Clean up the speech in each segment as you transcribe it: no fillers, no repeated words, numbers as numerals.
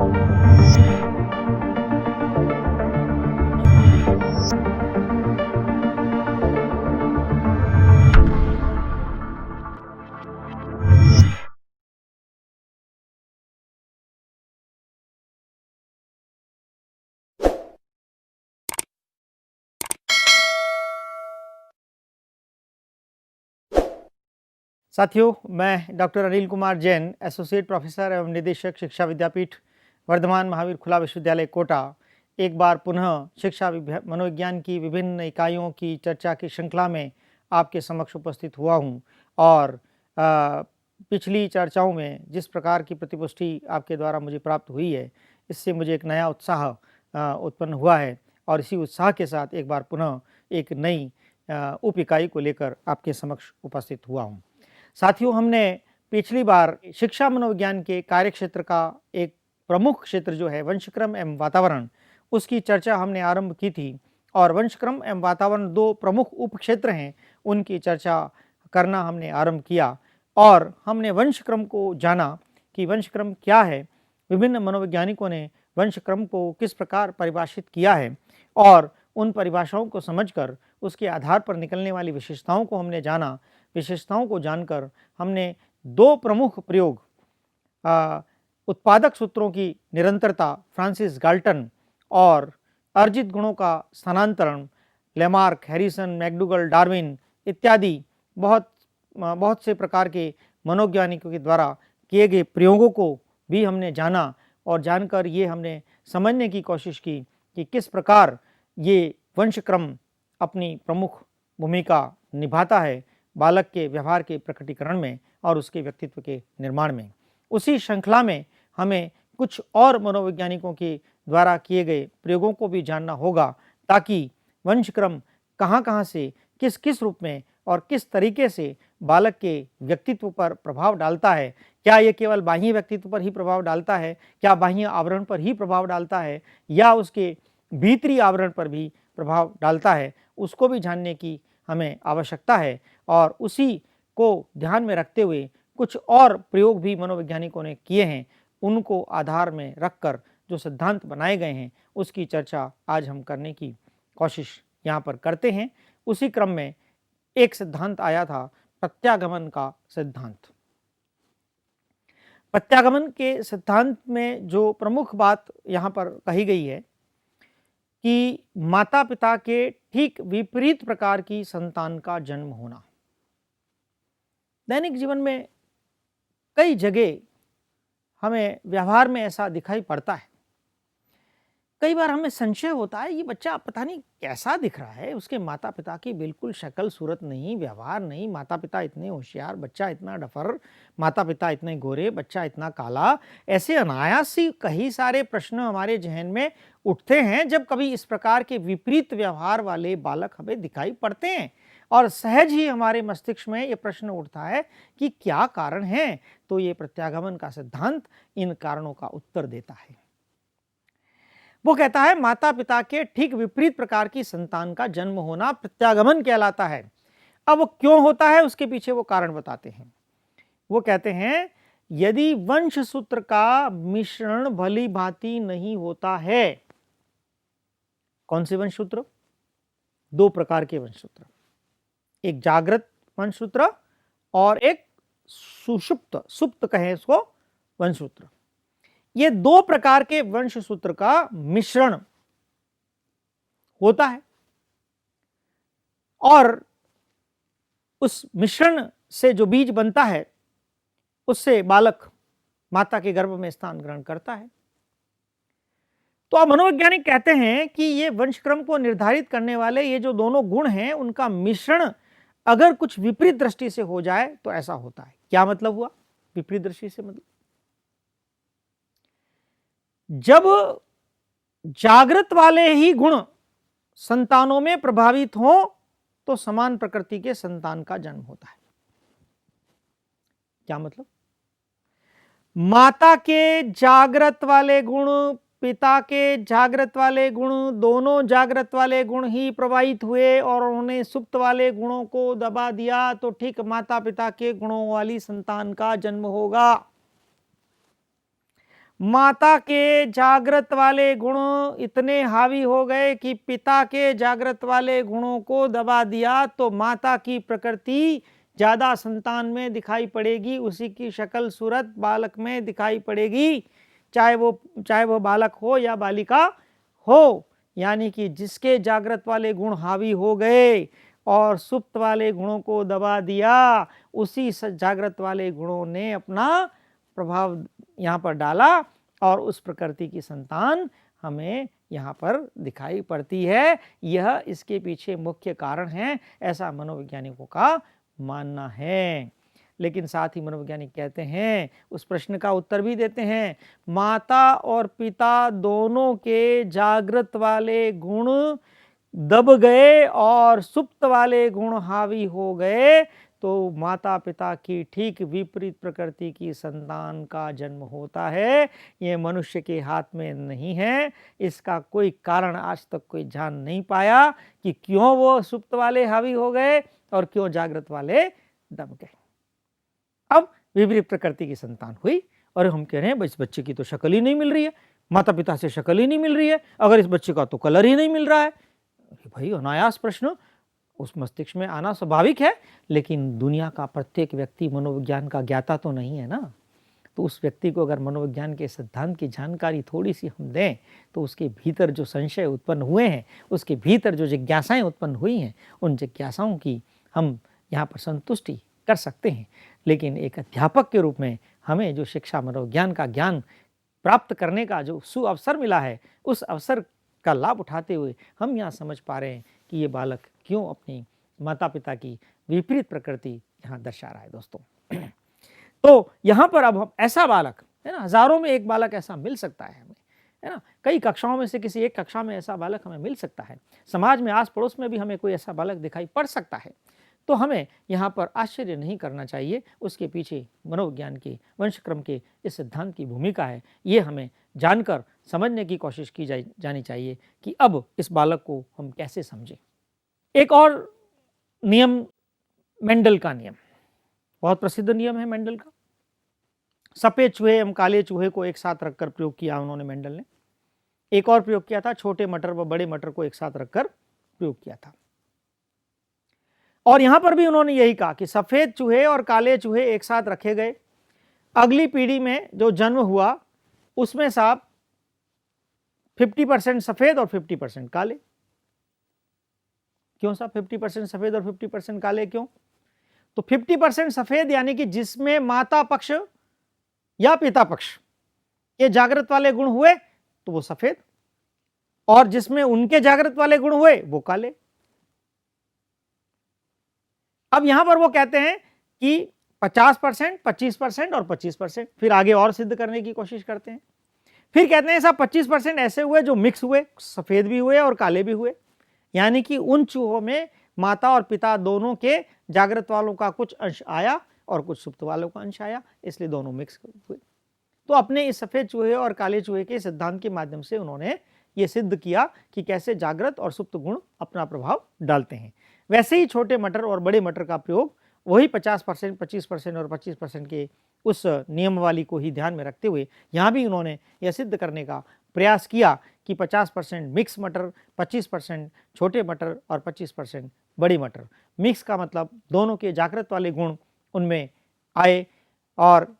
साथियों, मैं doctor Anil Kumar Jain, associate professor एवं निदेशक शिक्षा विद्यापीठ वर्धमान महावीर खुला विश्वविद्यालय कोटा, एक बार पुनः शिक्षा मनोविज्ञान की विभिन्न इकाइयों की चर्चा की श्रृंखला में आपके समक्ष उपस्थित हुआ हूं। और पिछली चर्चाओं में जिस प्रकार की प्रतिपुष्टि आपके द्वारा मुझे प्राप्त हुई है, इससे मुझे एक नया उत्साह उत्पन्न हुआ है और इसी उत्साह के साथ एक बार पुनः एक नई उप इकाई को लेकर आपके समक्ष उपस्थित हुआ हूँ। साथियों, हमने पिछली बार शिक्षा मनोविज्ञान के कार्यक्षेत्र का एक प्रमुख क्षेत्र जो है वंशक्रम एवं वातावरण, उसकी चर्चा हमने आरंभ की थी। और वंशक्रम एवं वातावरण दो प्रमुख उपक्षेत्र हैं, उनकी चर्चा करना हमने आरंभ किया और हमने वंशक्रम को जाना कि वंशक्रम क्या है, विभिन्न मनोवैज्ञानिकों ने वंशक्रम को किस प्रकार परिभाषित किया है और उन परिभाषाओं को समझकर उसके आधार पर निकलने वाली विशेषताओं को हमने जाना। विशेषताओं को जानकर हमने दो प्रमुख प्रयोग, उत्पादक सूत्रों की निरंतरता फ्रांसिस गाल्टन और अर्जित गुणों का स्थानांतरण लेमार्क, हैरिसन, मैकडूगल, डार्विन इत्यादि बहुत से प्रकार के मनोवैज्ञानिकों के द्वारा किए गए प्रयोगों को भी हमने जाना और जानकर ये हमने समझने की कोशिश की कि किस प्रकार ये वंशक्रम अपनी प्रमुख भूमिका निभाता है बालक के व्यवहार के प्रकटीकरण में और उसके व्यक्तित्व के निर्माण में। उसी श्रृंखला में हमें कुछ और मनोवैज्ञानिकों के द्वारा किए गए प्रयोगों को भी जानना होगा, ताकि वंशक्रम कहाँ से किस किस रूप में और किस तरीके से बालक के व्यक्तित्व पर प्रभाव डालता है। क्या ये केवल बाह्य व्यक्तित्व पर ही प्रभाव डालता है, क्या बाह्य आवरण पर ही प्रभाव डालता है, या उसके भीतरी आवरण पर भी प्रभाव डालता है, उसको भी जानने की हमें आवश्यकता है। और उसी को ध्यान में रखते हुए कुछ और प्रयोग भी मनोवैज्ञानिकों ने किए हैं, उनको आधार में रखकर जो सिद्धांत बनाए गए हैं उसकी चर्चा आज हम करने की कोशिश यहाँ पर करते हैं। उसी क्रम में एक सिद्धांत आया था, प्रत्यागमन का सिद्धांत। प्रत्यागमन के सिद्धांत में जो प्रमुख बात यहाँ पर कही गई है कि माता पिता के ठीक विपरीत प्रकार की संतान का जन्म होना। दैनिक जीवन में कई जगह हमें व्यवहार में ऐसा दिखाई पड़ता है। कई बार हमें संशय होता है, ये बच्चा पता नहीं कैसा दिख रहा है, उसके माता पिता की बिल्कुल शक्ल सूरत नहीं, व्यवहार नहीं, माता पिता इतने होशियार, बच्चा इतना डफर, माता पिता इतने गोरे, बच्चा इतना काला। ऐसे अनायास ही कई सारे प्रश्न हमारे जहन में उठते हैं जब कभी इस प्रकार के विपरीत व्यवहार वाले बालक हमें दिखाई पड़ते हैं, और सहज ही हमारे मस्तिष्क में ये प्रश्न उठता है कि क्या कारण है। तो ये प्रत्यागमन का सिद्धांत इन कारणों का उत्तर देता है। वो कहता है माता पिता के ठीक विपरीत प्रकार की संतान का जन्म होना प्रत्यागमन कहलाता है। अब वो क्यों होता है, उसके पीछे वो कारण बताते हैं। वो कहते हैं, यदि वंश सूत्र का मिश्रण भली भांति नहीं होता है। कौन से वंश सूत्र? दो प्रकार के वंश सूत्र, एक जागृत वंश सूत्र और एक सुषुप्त, सुप्त कहें इसको, वंश सूत्र। ये दो प्रकार के वंश सूत्र का मिश्रण होता है और उस मिश्रण से जो बीज बनता है उससे बालक माता के गर्भ में स्थान ग्रहण करता है। तो अब मनोवैज्ञानिक कहते हैं कि ये वंशक्रम को निर्धारित करने वाले ये जो दोनों गुण हैं, उनका मिश्रण अगर कुछ विपरीत दृष्टि से हो जाए तो ऐसा होता है। क्या मतलब हुआ विपरीत दृष्टि से? मतलब जब जागृत वाले ही गुण संतानों में प्रभावित हो तो समान प्रकृति के संतान का जन्म होता है। क्या मतलब? माता के जागृत वाले गुण, पिता के जागृत वाले गुण, दोनों जागृत वाले गुण ही प्रभावित हुए और उन्होंने सुप्त वाले गुणों को दबा दिया तो ठीक माता पिता के गुणों वाली संतान का जन्म होगा। माता के जागृत वाले गुण इतने हावी हो गए कि पिता के जागृत वाले गुणों को दबा दिया, तो माता की प्रकृति ज्यादा संतान में दिखाई पड़ेगी, उसी की शक्ल सूरत बालक में दिखाई पड़ेगी, चाहे वो बालक हो या बालिका हो। यानी कि जिसके जागृत वाले गुण हावी हो गए और सुप्त वाले गुणों को दबा दिया, उसी जागृत वाले गुणों ने अपना प्रभाव यहाँ पर डाला और उस प्रकृति की संतान हमें यहाँ पर दिखाई पड़ती है। यह इसके पीछे मुख्य कारण है, ऐसा मनोवैज्ञानिकों का मानना है। लेकिन साथ ही मनोवैज्ञानिक कहते हैं, उस प्रश्न का उत्तर भी देते हैं, माता और पिता दोनों के जागृत वाले गुण दब गए और सुप्त वाले गुण हावी हो गए, तो माता पिता की ठीक विपरीत प्रकृति की संतान का जन्म होता है। ये मनुष्य के हाथ में नहीं है। इसका कोई कारण आज तक कोई जान नहीं पाया कि क्यों वो सुप्त वाले हावी हो गए और क्यों जागृत वाले दब गए। अब विपरीत प्रकृति की संतान हुई और हम कह रहे हैं इस बच्चे की तो शक्ल ही नहीं मिल रही है, माता पिता से शक्ल ही नहीं मिल रही है, अगर इस बच्चे का तो कलर ही नहीं मिल रहा है। भाई अनायास प्रश्न उस मस्तिष्क में आना स्वाभाविक है, लेकिन दुनिया का प्रत्येक व्यक्ति मनोविज्ञान का ज्ञाता तो नहीं है ना। तो उस व्यक्ति को अगर मनोविज्ञान के सिद्धांत की जानकारी थोड़ी सी हम दें, तो उसके भीतर जो संशय उत्पन्न हुए हैं, उसके भीतर जो जिज्ञासाएं उत्पन्न हुई हैं, उन जिज्ञासाओं की हम यहाँ पर संतुष्टि कर सकते हैं। लेकिन एक अध्यापक के रूप में हमें जो शिक्षा मनोविज्ञान का ज्ञान प्राप्त करने का जो सुअवसर मिला है, उस अवसर का लाभ उठाते हुए हम यहाँ समझ पा रहे हैं कि ये बालक क्यों अपनी माता पिता की विपरीत प्रकृति यहाँ दर्शा रहा है। दोस्तों तो यहाँ पर अब हम ऐसा बालक है ना, हजारों में एक बालक ऐसा मिल सकता है हमें, है ना, कई कक्षाओं में से किसी एक कक्षा में ऐसा बालक हमें मिल सकता है, समाज में आस पड़ोस में भी हमें कोई ऐसा बालक दिखाई पड़ सकता है। तो हमें यहाँ पर आश्चर्य नहीं करना चाहिए, उसके पीछे मनोविज्ञान के वंशक्रम के इस सिद्धांत की भूमिका है, ये हमें जानकर समझने की कोशिश की जानी चाहिए कि अब इस बालक को हम कैसे समझें। एक और नियम मेंडल का नियम, बहुत प्रसिद्ध नियम है मेंडल का। सफेद चूहे एवं काले चूहे को एक साथ रखकर प्रयोग किया उन्होंने मेंडल ने। एक और प्रयोग किया था, छोटे मटर व बड़े मटर को एक साथ रखकर प्रयोग किया था। और यहां पर भी उन्होंने यही कहा कि सफेद चूहे और काले चूहे एक साथ रखे गए, अगली पीढ़ी में जो जन्म हुआ उसमें साहब 50% सफेद और 50% काले। क्यों साहब 50% सफेद और 50% काले क्यों? तो 50% सफेद यानी कि जिसमें माता पक्ष या पिता पक्ष के जागृत वाले गुण हुए तो वो सफेद, और जिसमें उनके जागृत वाले गुण हुए वो काले। अब यहां पर वो कहते हैं कि 50%, 25% और 25%, फिर आगे और सिद्ध करने की कोशिश करते हैं। फिर कहते हैं साहब 25% ऐसे हुए जो मिक्स हुए, सफेद भी हुए और काले भी हुए, यानी कि उन चूहों में माता और पिता दोनों के जागृत वालों का कुछ अंश आया और कुछ सुप्त वालों का अंश आया, इसलिए दोनों मिक्स हुए। तो अपने इस सफेद चूहे और काले चूहे के सिद्धांत के माध्यम से उन्होंने ये सिद्ध किया कि कैसे जागृत और सुप्त गुण अपना प्रभाव डालते हैं। वैसे ही छोटे मटर और बड़े मटर का प्रयोग वही 50%, 25% और 25% के उस नियमावली को ही ध्यान में रखते हुए यहाँ भी उन्होंने यह सिद्ध करने का प्रयास किया कि 50% मिक्स मटर, 25% छोटे मटर और 25% बड़ी मटर। मिक्स का मतलब दोनों के जागृत वाले गुण उनमें आए, और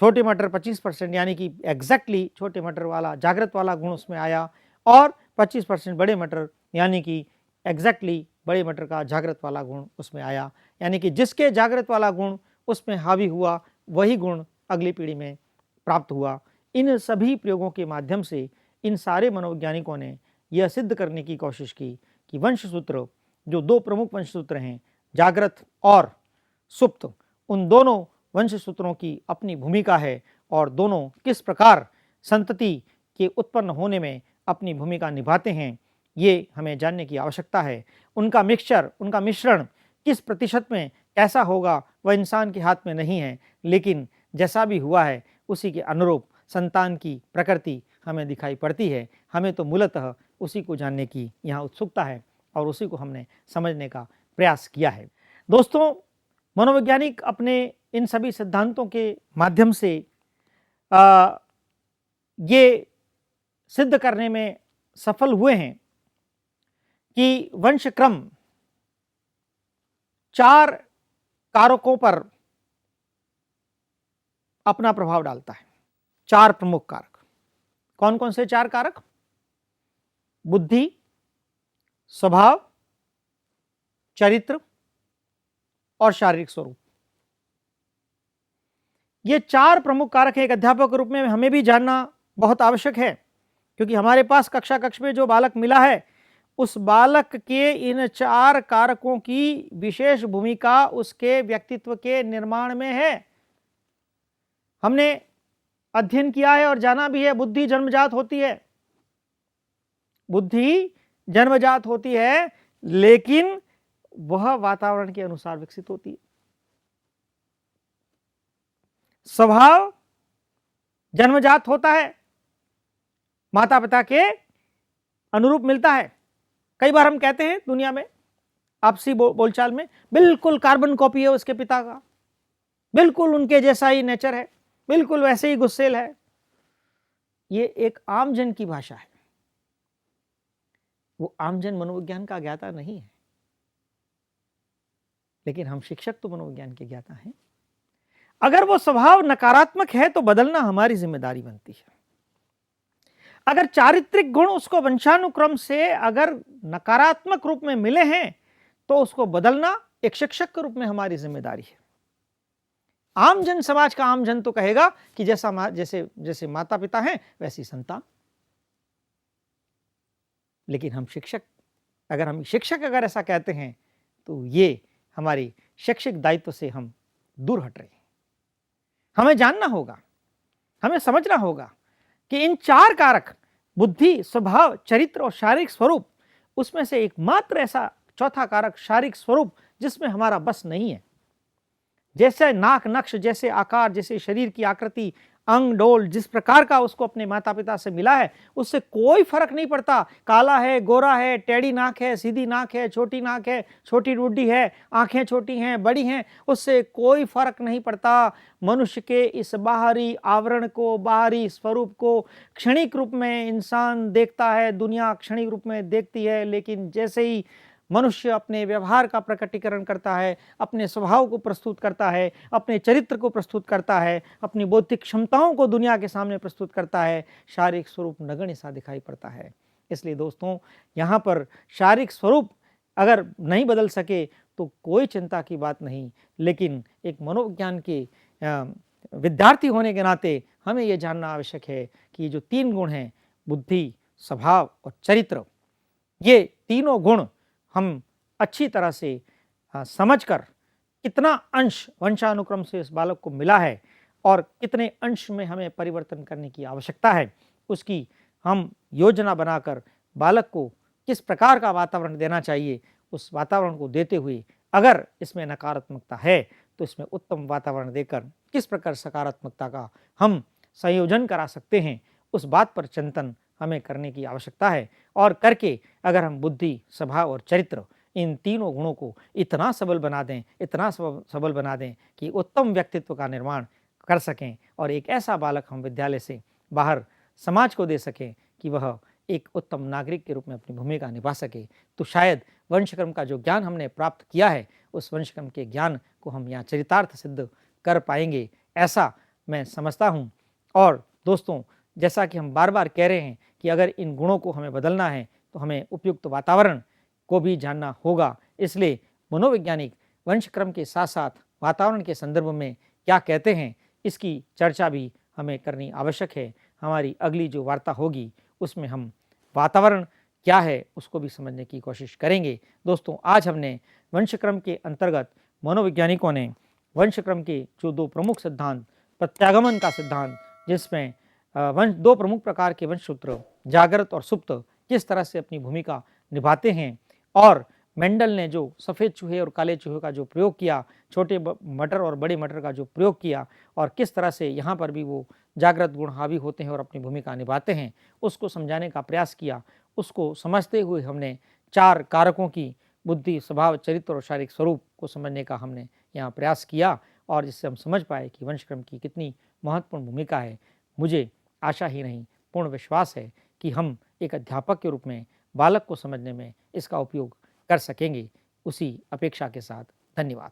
छोटे मटर 25% यानी कि एग्जैक्टली छोटे मटर वाला जागृत वाला गुण उसमें आया, और 25% बड़े मटर यानी कि एग्जैक्टली बड़े मटर का जागृत वाला गुण उसमें आया, यानी कि जिसके जागृत वाला गुण उसमें हावी हुआ वही गुण अगली पीढ़ी में प्राप्त हुआ। इन सभी प्रयोगों के माध्यम से इन सारे मनोवैज्ञानिकों ने यह सिद्ध करने की कोशिश की कि वंशसूत्र, जो दो प्रमुख वंशसूत्र हैं जागृत और सुप्त, उन दोनों वंशसूत्रों की अपनी भूमिका है और दोनों किस प्रकार संतति के उत्पन्न होने में अपनी भूमिका निभाते हैं, ये हमें जानने की आवश्यकता है। उनका मिक्सचर, उनका मिश्रण किस प्रतिशत में कैसा होगा वह इंसान के हाथ में नहीं है, लेकिन जैसा भी हुआ है उसी के अनुरूप संतान की प्रकृति हमें दिखाई पड़ती है। हमें तो मूलतः उसी को जानने की यहाँ उत्सुकता है और उसी को हमने समझने का प्रयास किया है। दोस्तों, मनोवैज्ञानिक अपने इन सभी सिद्धांतों के माध्यम से ये सिद्ध करने में सफल हुए हैं कि वंशक्रम 4 कारकों पर अपना प्रभाव डालता है। 4 प्रमुख कारक। कौन कौन से 4 कारक? बुद्धि, स्वभाव, चरित्र और शारीरिक स्वरूप। ये 4 प्रमुख कारक एक अध्यापक के रूप में हमें भी जानना बहुत आवश्यक है, क्योंकि हमारे पास कक्षा कक्ष में जो बालक मिला है उस बालक के इन 4 कारकों की विशेष भूमिका उसके व्यक्तित्व के निर्माण में है। हमने अध्ययन किया है और जाना भी है, बुद्धि जन्मजात होती है, बुद्धि जन्मजात होती है, लेकिन वह वातावरण के अनुसार विकसित होती है। स्वभाव जन्मजात होता है, माता पिता के अनुरूप मिलता है। कई बार हम कहते हैं दुनिया में आपसी बोलचाल में, बिल्कुल कार्बन कॉपी है उसके पिता का, बिल्कुल उनके जैसा ही नेचर है, बिल्कुल वैसे ही गुस्सेल है। ये एक आमजन की भाषा है, वो आमजन मनोविज्ञान का ज्ञाता नहीं है, लेकिन हम शिक्षक तो मनोविज्ञान के ज्ञाता हैं। अगर वो स्वभाव नकारात्मक है तो बदलना हमारी जिम्मेदारी बनती है। अगर चारित्रिक गुण उसको वंशानुक्रम से अगर नकारात्मक रूप में मिले हैं तो उसको बदलना एक शिक्षक के रूप में हमारी जिम्मेदारी है। आमजन समाज का आमजन तो कहेगा कि जैसे जैसे माता पिता हैं वैसी संतान, लेकिन हम शिक्षक अगर ऐसा कहते हैं तो ये हमारी शैक्षिक दायित्व से हम दूर हट रहे हैं। हमें जानना होगा, हमें समझना होगा कि इन 4 कारक बुद्धि, स्वभाव, चरित्र और शारीरिक स्वरूप, उसमें से एकमात्र ऐसा चौथा कारक शारीरिक स्वरूप जिसमें हमारा बस नहीं है। जैसे नाक नक्श, जैसे आकार, जैसे शरीर की आकृति, अंग डोल जिस प्रकार का उसको अपने माता पिता से मिला है उससे कोई फर्क नहीं पड़ता। काला है, गोरा है, टेढ़ी नाक है, सीधी नाक है, छोटी नाक है, छोटी डूडी है, आंखें छोटी हैं, बड़ी हैं, उससे कोई फर्क नहीं पड़ता। मनुष्य के इस बाहरी आवरण को, बाहरी स्वरूप को क्षणिक रूप में इंसान देखता है, दुनिया क्षणिक रूप में देखती है, लेकिन जैसे ही मनुष्य अपने व्यवहार का प्रकटीकरण करता है, अपने स्वभाव को प्रस्तुत करता है, अपने चरित्र को प्रस्तुत करता है, अपनी बौद्धिक क्षमताओं को दुनिया के सामने प्रस्तुत करता है, शारीरिक स्वरूप नगण्य सा दिखाई पड़ता है। इसलिए दोस्तों, यहाँ पर शारीरिक स्वरूप अगर नहीं बदल सके तो कोई चिंता की बात नहीं, लेकिन एक मनोविज्ञान के विद्यार्थी होने के नाते हमें ये जानना आवश्यक है कि जो 3 गुण हैं, बुद्धि, स्वभाव और चरित्र, ये तीनों गुण हम अच्छी तरह से समझकर कितना अंश वंशानुक्रम से इस बालक को मिला है और कितने अंश में हमें परिवर्तन करने की आवश्यकता है, उसकी हम योजना बनाकर बालक को किस प्रकार का वातावरण देना चाहिए, उस वातावरण को देते हुए अगर इसमें नकारात्मकता है तो इसमें उत्तम वातावरण देकर किस प्रकार सकारात्मकता का हम संयोजन करा सकते हैं, उस बात पर चिंतन हमें करने की आवश्यकता है। और करके अगर हम बुद्धि, स्वभाव और चरित्र इन तीनों गुणों को इतना सबल बना दें, इतना सबल बना दें कि उत्तम व्यक्तित्व का निर्माण कर सकें और एक ऐसा बालक हम विद्यालय से बाहर समाज को दे सकें कि वह एक उत्तम नागरिक के रूप में अपनी भूमिका निभा सके, तो शायद वंशक्रम का जो ज्ञान हमने प्राप्त किया है उस वंशक्रम के ज्ञान को हम यहाँ चरितार्थ सिद्ध कर पाएंगे, ऐसा मैं समझता हूँ। और दोस्तों, जैसा कि हम बार बार कह रहे हैं कि अगर इन गुणों को हमें बदलना है तो हमें उपयुक्त वातावरण को भी जानना होगा। इसलिए मनोवैज्ञानिक वंशक्रम के साथ साथ वातावरण के संदर्भ में क्या कहते हैं, इसकी चर्चा भी हमें करनी आवश्यक है। हमारी अगली जो वार्ता होगी उसमें हम वातावरण क्या है उसको भी समझने की कोशिश करेंगे। दोस्तों, आज हमने वंशक्रम के अंतर्गत मनोवैज्ञानिकों ने वंशक्रम के जो 2 प्रमुख सिद्धांत, प्रत्यागमन का सिद्धांत जिसमें 2 प्रमुख प्रकार के वंशसूत्र जागृत और सुप्त किस तरह से अपनी भूमिका निभाते हैं, और मेंडल ने जो सफ़ेद चूहे और काले चूहे का जो प्रयोग किया, छोटे मटर और बड़े मटर का जो प्रयोग किया, और किस तरह से यहाँ पर भी वो जागृत गुण हावी होते हैं और अपनी भूमिका निभाते हैं, उसको समझाने का प्रयास किया। उसको समझते हुए हमने 4 कारकों की बुद्धि, स्वभाव, चरित्र और शारीरिक स्वरूप को समझने का हमने यहाँ प्रयास किया, और जिससे हम समझ पाए कि वंशक्रम की कितनी महत्वपूर्ण भूमिका है। मुझे आशा ही नहीं पूर्ण विश्वास है कि हम एक अध्यापक के रूप में बालक को समझने में इसका उपयोग कर सकेंगे। उसी अपेक्षा के साथ धन्यवाद।